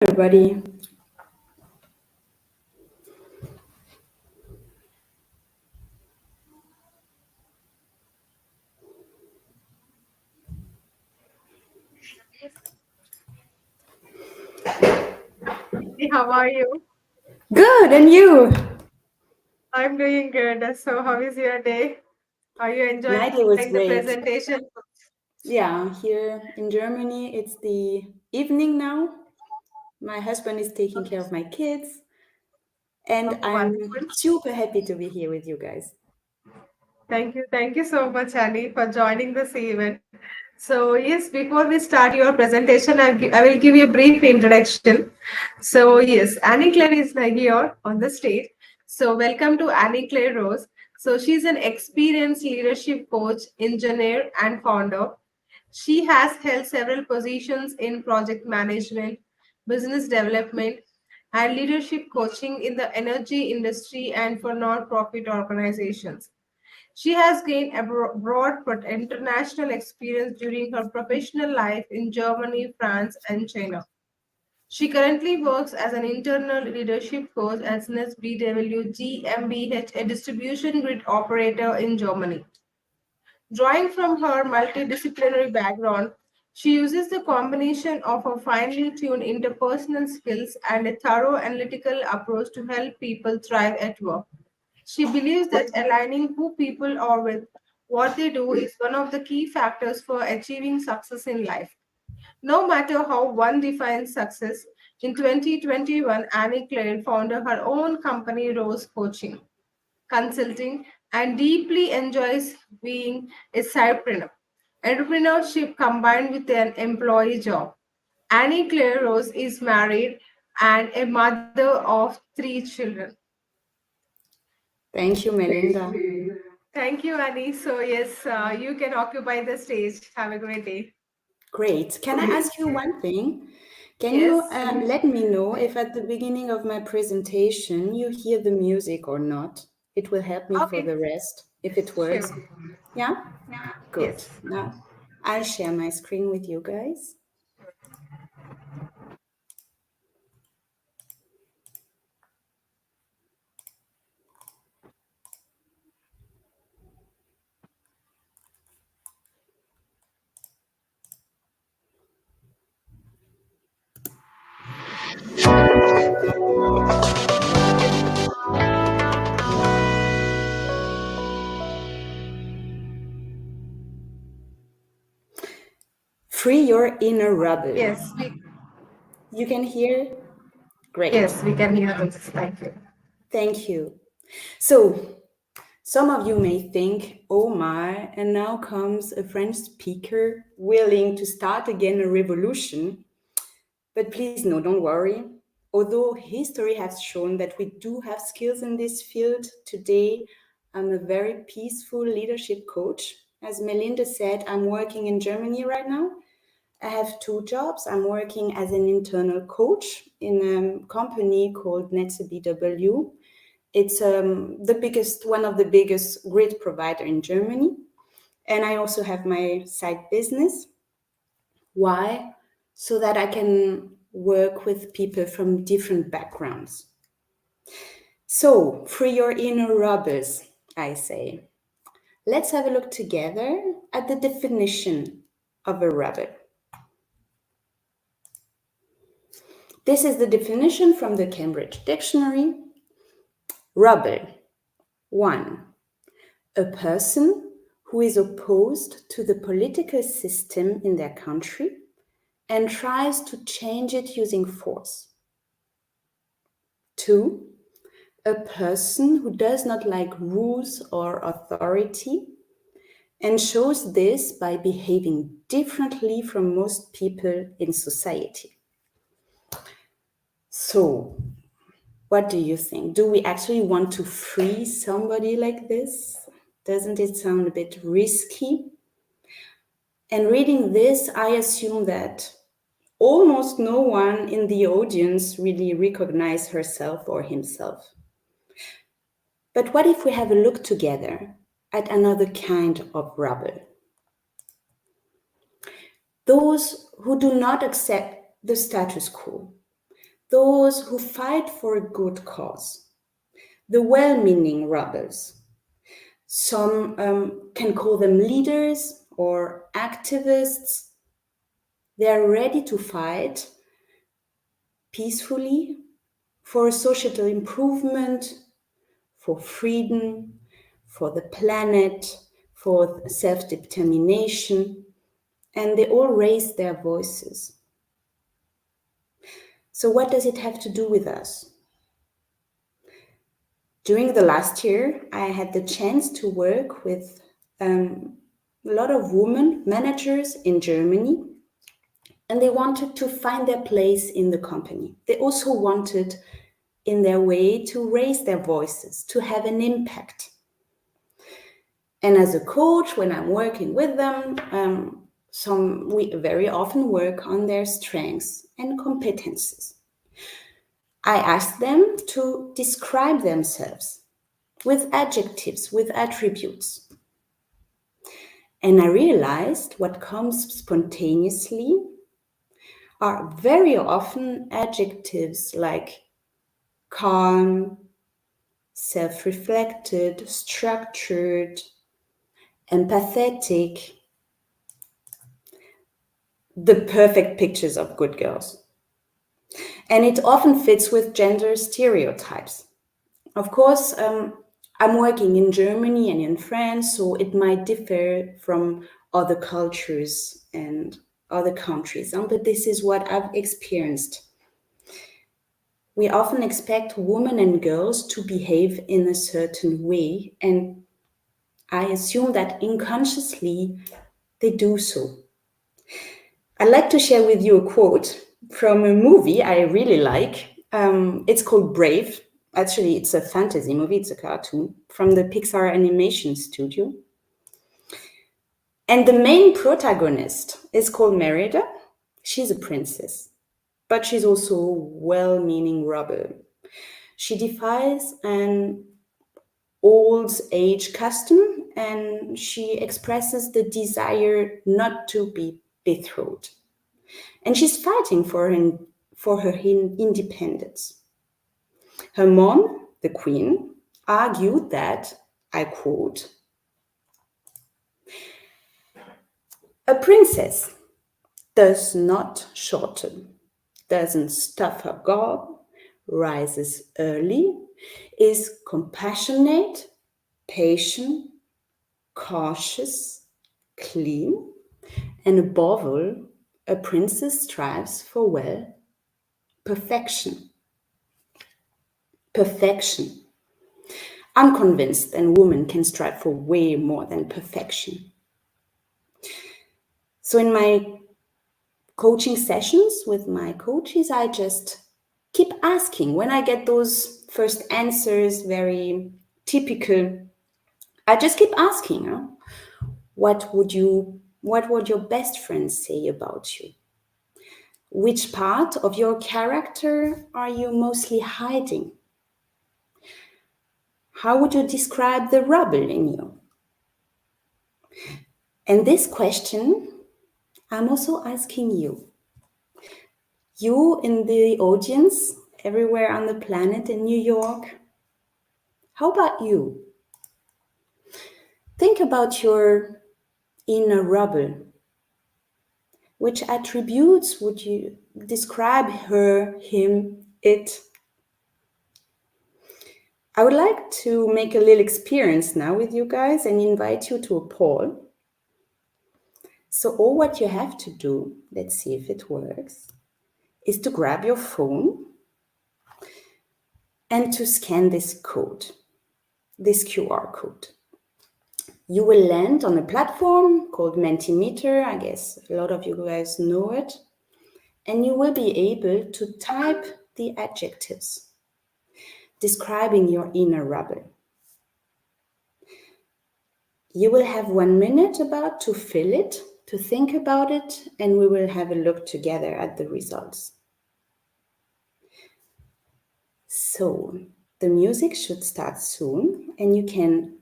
everybody. Hey, how are you? Good, and you? I'm doing good. So, how is your day? Are you My enjoying day the was great. presentation? Yeah, here in Germany, it's the evening now. My husband is taking care of my kids, and Oh, I'm wonderful. super happy to be here with you guys. Thank you. Thank you so much, Annie, for joining this event. So, yes, before we start your presentation, I will give you a brief introduction. So, yes, Annie Claire is here on the stage. So, welcome to Annie Claire Rose. So, she's an experienced leadership coach, engineer, and founder. She has held several positions in project management, business development, and leadership coaching in the energy industry and for non-profit organizations. She has gained a broad international experience during her professional life in Germany, France, and China. She currently works as an internal leadership coach at SNES-BW GmbH, a distribution grid operator in Germany. Drawing from her multidisciplinary background, she uses the combination of her finely tuned interpersonal skills and a thorough analytical approach to help people thrive at work. She believes that aligning who people are with what they do is one of the key factors for achieving success in life. No matter how one defines success, in 2021, Annie Claire founded her own company, Rose Coaching Consulting, and deeply enjoys being a sidepreneur. Entrepreneurship combined with an employee job. Annie Claire Rose is married and a mother of 3 children. Thank you, Melinda. Thank you, Annie. So, yes, you can occupy the stage. Have a great day. Great. Can I ask you one thing? Can you Yes. let me know if at the beginning of my presentation you hear the music or not? It will help me for Okay. the rest if it works. Sure. Yeah? Good. Yes. Now I'll share my screen with you guys. Free your inner rebel. Yes. You can hear? Great. Yes, we can hear this. Thank you. Thank you. So, some of you may think, oh my, and now comes a French speaker willing to start again a revolution. But please, no, don't worry. Although history has shown that we do have skills in this field, today I'm a very peaceful leadership coach. As Melinda said, I'm working in Germany right now. I have 2 jobs. I'm working as an internal coach in a company called Netze BW. It's one of the biggest grid provider in Germany. And I also have my side business. Why? So that I can work with people from different backgrounds. So, free your inner robbers, I say. Let's have a look together at the definition of a rebel. This is the definition from the Cambridge Dictionary. Rebel. 1. A person who is opposed to the political system in their country and tries to change it using force. 2. A person who does not like rules or authority and shows this by behaving differently from most people in society. So, what do you think? Do we actually want to free somebody like this? Doesn't it sound a bit risky? And reading this, I assume that almost no one in the audience really recognizes herself or himself. But what if we have a look together at another kind of rebel? Those who do not accept the status quo, those who fight for a good cause, the well-meaning rebels. Some can call them leaders or activists. They're ready to fight peacefully for societal improvement, for freedom, for the planet, for self-determination, and they all raise their voices. So what does it have to do with us? During the last year, I had the chance to work with a lot of women managers in Germany, and they wanted to find their place in the company. They also wanted, in their way, to raise their voices, to have an impact. And as a coach, when I'm working with them, we very often work on their strengths and competences. I ask them to describe themselves with adjectives, with attributes. And I realized what comes spontaneously are very often adjectives like calm, self-reflected, structured, empathetic, the perfect pictures of good girls. And it often fits with gender stereotypes. Of course, I'm working in Germany and in France, so it might differ from other cultures and other countries, but this is what I've experienced. We often expect women and girls to behave in a certain way, and I assume that unconsciously they do so. I'd like to share with you a quote from a movie I really like. It's called Brave. Actually, it's a fantasy movie, it's a cartoon from the Pixar animation studio. And the main protagonist is called Merida. She's a princess, but she's also a well-meaning rebel. She defies an old age custom, and she expresses the desire not to be betrothed. And she's fighting for her independence. Her mom, the queen, argued that, I quote, "A princess does not shorten, doesn't stuff her gob, rises early, is compassionate, patient, cautious, clean, and above all, a princess strives for, well, perfection." Perfection. I'm convinced that women can strive for way more than perfection. So in my coaching sessions with my coaches, I just keep asking. When I get those first answers, very typical, I just keep asking, what would your best friends say about you? Which part of your character are you mostly hiding? How would you describe the rebel in you? And this question, I'm also asking you. You in the audience, everywhere on the planet in New York. How about you? Think about your inner rebel. Which attributes would you describe her, him, it? I would like to make a little experience now with you guys and invite you to a poll. So all what you have to do, let's see if it works, is to grab your phone and to scan this code, this QR code. You will land on a platform called Mentimeter. I guess a lot of you guys know it. And you will be able to type the adjectives describing your inner rebel. You will have 1 minute about to fill it, to think about it, and we will have a look together at the results. So the music should start soon, and you can,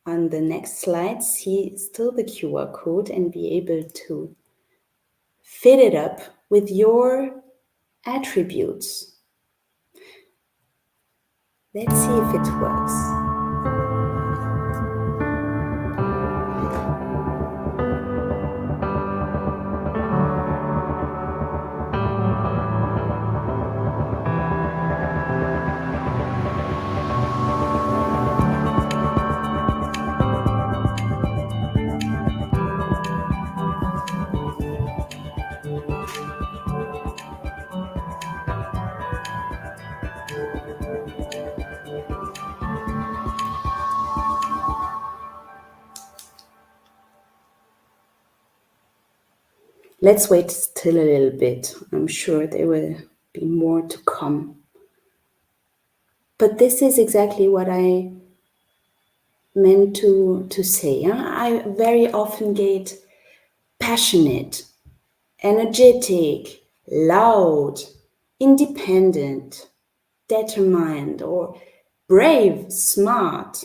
on the next slide, see still the QR code and be able to fill it up with your attributes, Let's see if it works. Let's wait still a little bit. I'm sure there will be more to come. But this is exactly what I meant to say. I very often get passionate, energetic, loud, independent, determined, or brave, smart.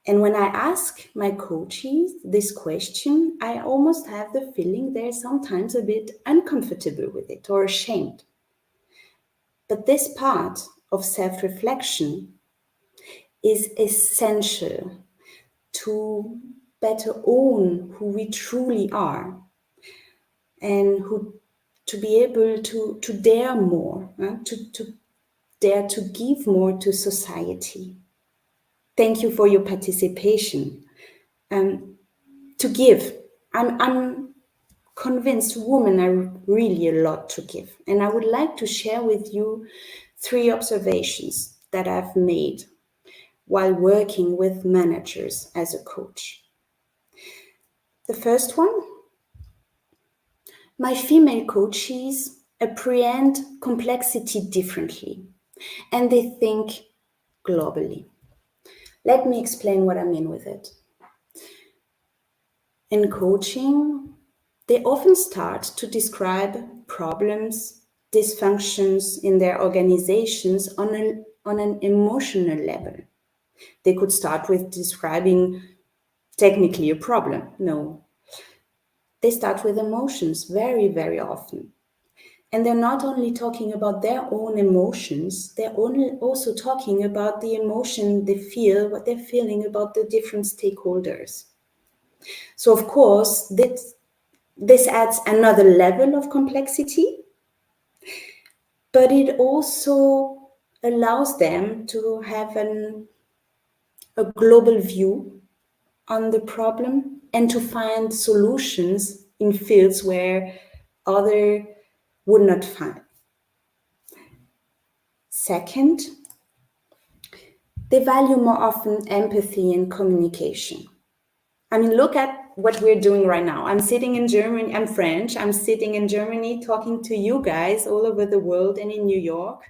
And when I ask my coaches this question, I almost have the feeling they're sometimes a bit uncomfortable with it or ashamed. But this part of self-reflection is essential to better own who we truly are and to be able to dare more, to dare to give more to society. Thank you for your participation. To give, I'm convinced women are really a lot to give. And I would like to share with you 3 observations that I've made while working with managers as a coach. The first one, my female coaches apprehend complexity differently and they think globally. Let me explain what I mean with it. In coaching, they often start to describe problems, dysfunctions in their organizations on an emotional level. They could start with describing technically a problem. No. They start with emotions very, very often. And they're not only talking about their own emotions, they're also talking about the emotion they feel, what they're feeling about the different stakeholders. So of course, this adds another level of complexity, but it also allows them to have a global view on the problem and to find solutions in fields where others would not find. Second, they value more often empathy and communication. I mean, look at what we're doing right now. I'm sitting in Germany, I'm French, I'm sitting in Germany talking to you guys all over the world and in New York.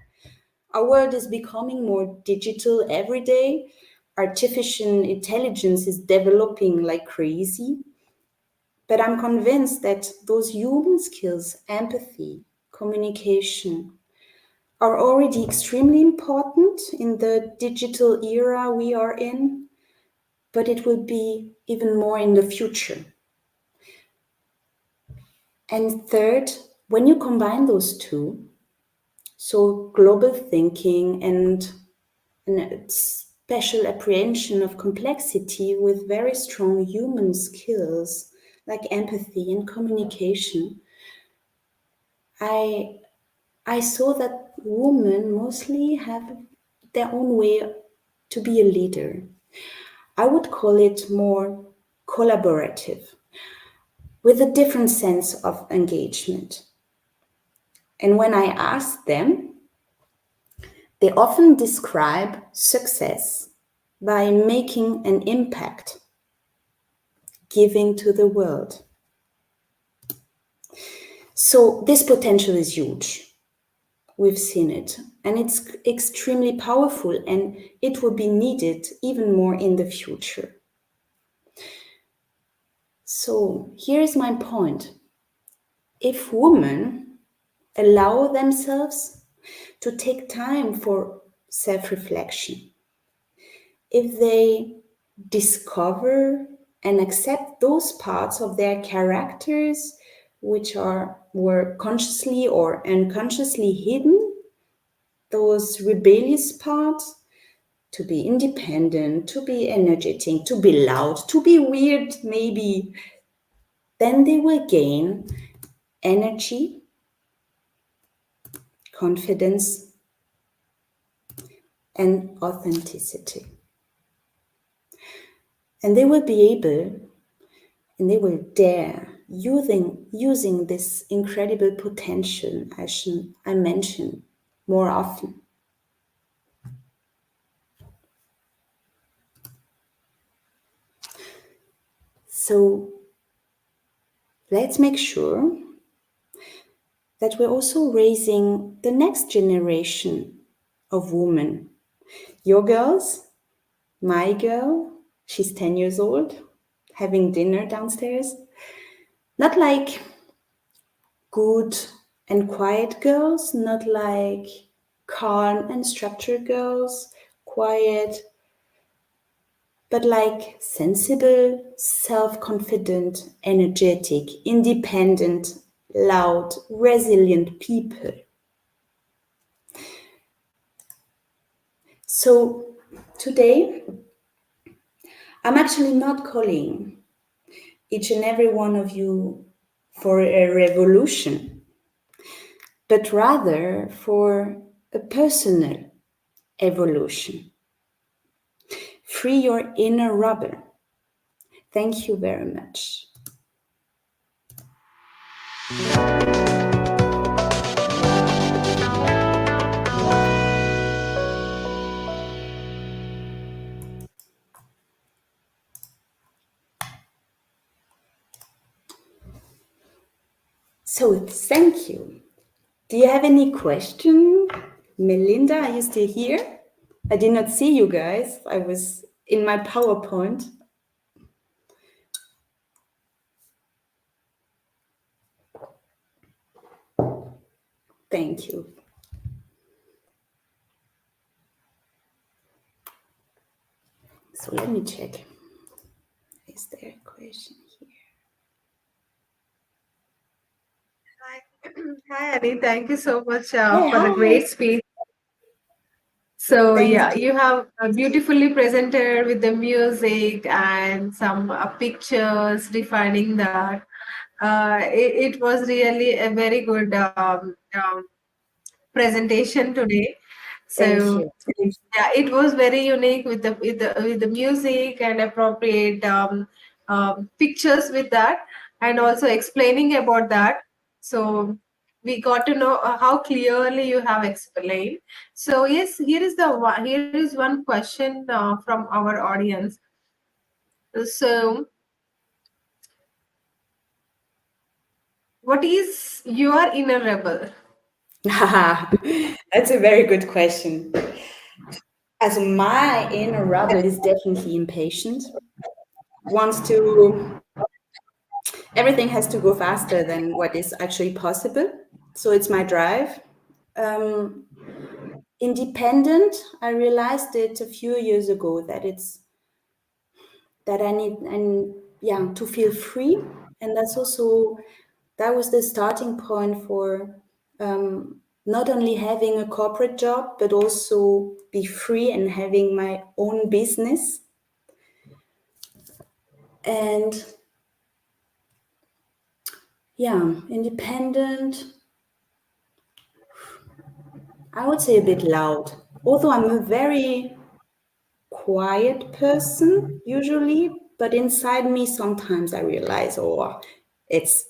Our world is becoming more digital every day. Artificial intelligence is developing like crazy. But I'm convinced that those human skills, empathy, communication, are already extremely important in the digital era we are in, but it will be even more in the future. And third, when you combine those two, so global thinking and a special apprehension of complexity with very strong human skills like empathy and communication, I saw that women mostly have their own way to be a leader. I would call it more collaborative, with a different sense of engagement. And when I ask them, they often describe success by making an impact, giving to the world. So this potential is huge. We've seen it, and it's extremely powerful, and it will be needed even more in the future. So here's my point. If women allow themselves to take time for self-reflection, if they discover and accept those parts of their characters which were consciously or unconsciously hidden, those rebellious parts, to be independent, to be energetic, to be loud, to be weird, maybe, then they will gain energy, confidence, and authenticity. And they will be able and they will dare using this incredible potential I mention more often. So let's make sure that we're also raising the next generation of women. Your girls, my girl, she's 10 years old, having dinner downstairs. Not like good and quiet girls, not like calm and structured girls, quiet, but like sensible, self-confident, energetic, independent, loud, resilient people. So today, I'm actually not calling each and every one of you for a revolution, but rather for a personal evolution. Free your inner rubber. Thank you very much. So thank you. Do you have any question? Melinda, are you still here? I did not see you guys. I was in my PowerPoint. Thank you. So let me check. Is there a question here? Hi, Annie. Thank you so much Hey, for the hi. great speech. So Thank yeah, you. you have beautifully presented with the music and some pictures defining that. It was really a very good presentation today. Thank So you. yeah, it was very unique with the music and appropriate pictures with that, and also explaining about that. So we got to know how clearly you have explained. So yes, here is one question from our audience. So what is your inner rebel? That's a very good question. As my inner rebel is definitely impatient, wants to, everything has to go faster than what is actually possible. So it's my drive. Um, Independent, I realized it a few years ago that I need and yeah to feel free, and that was the starting point for not only having a corporate job but also be free and having my own business. And yeah, independent, I would say a bit loud, although I'm a very quiet person usually, but inside me sometimes I realize, oh, it's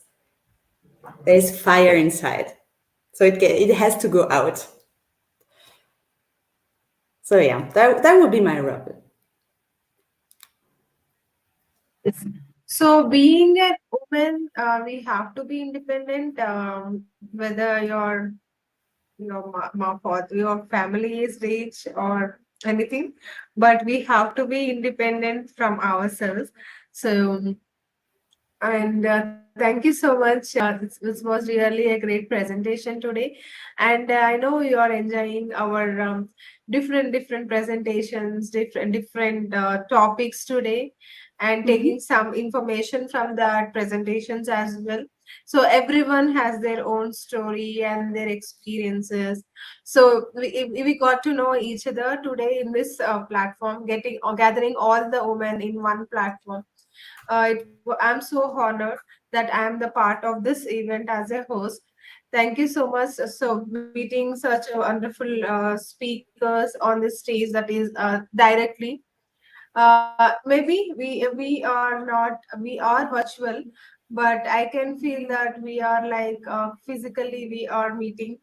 there's fire inside, so it has to go out. So yeah, that would be my rebel. So, being a woman, we have to be independent. Whether your family is rich or anything, but we have to be independent from ourselves. So, and thank you so much. This was really a great presentation today, and I know you are enjoying our different presentations, different topics today, and Mm-hmm. taking some information from that presentations as well. So everyone has their own story and their experiences. So we got to know each other today in this platform, getting or gathering all the women in one platform. I'm so honored that I'm the part of this event as a host. Thank you so much. So meeting such a wonderful speakers on this stage, that is directly. Maybe we are not, we are virtual, but I can feel that we are like physically we are meeting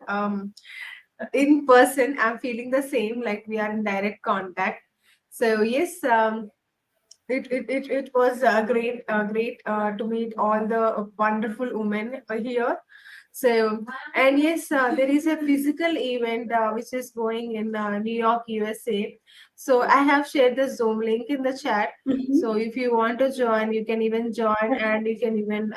in person. I'm feeling the same, like we are in direct contact. So yes, it was great to meet all the wonderful women here. So, and yes, there is a physical event which is going in New York, USA. So I have shared the Zoom link in the chat. Mhm. So if you want to join, you can even join, and you can even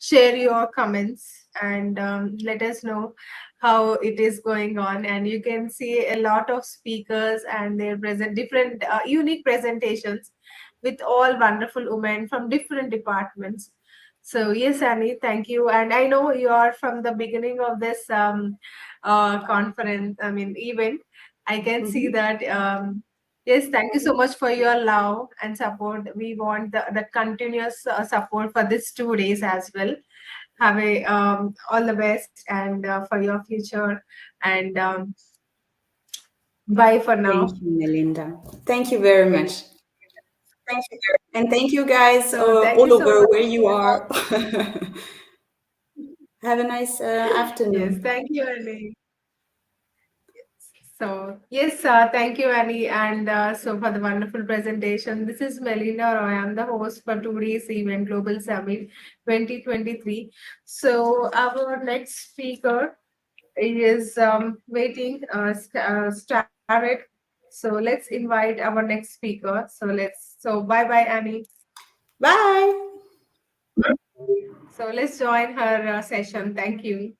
share your comments and let us know how it is going on. And you can see a lot of speakers and their present different unique presentations with all wonderful women from different departments. So yes, Annie, thank you. And I know you are from the beginning of this conference. I mean, event. I can see Mhm. that. Yes, thank you so much for your love and support. We want the continuous support for these 2 days as well. Have a all the best and for your future. And bye for Thank now. you, Melinda. Thank you very much. Thank you. And thank you guys So thank you all so over much. where you are. Have a nice Yes, afternoon. thank you, Annie. So, yes, thank you, Annie, and so for the wonderful presentation. This is Melina Roy. I'm the host for today's event, Global Summit 2023. So, our next speaker is waiting, started. So, let's invite our next speaker. So bye bye, Annie. Bye. So, let's join her session. Thank you.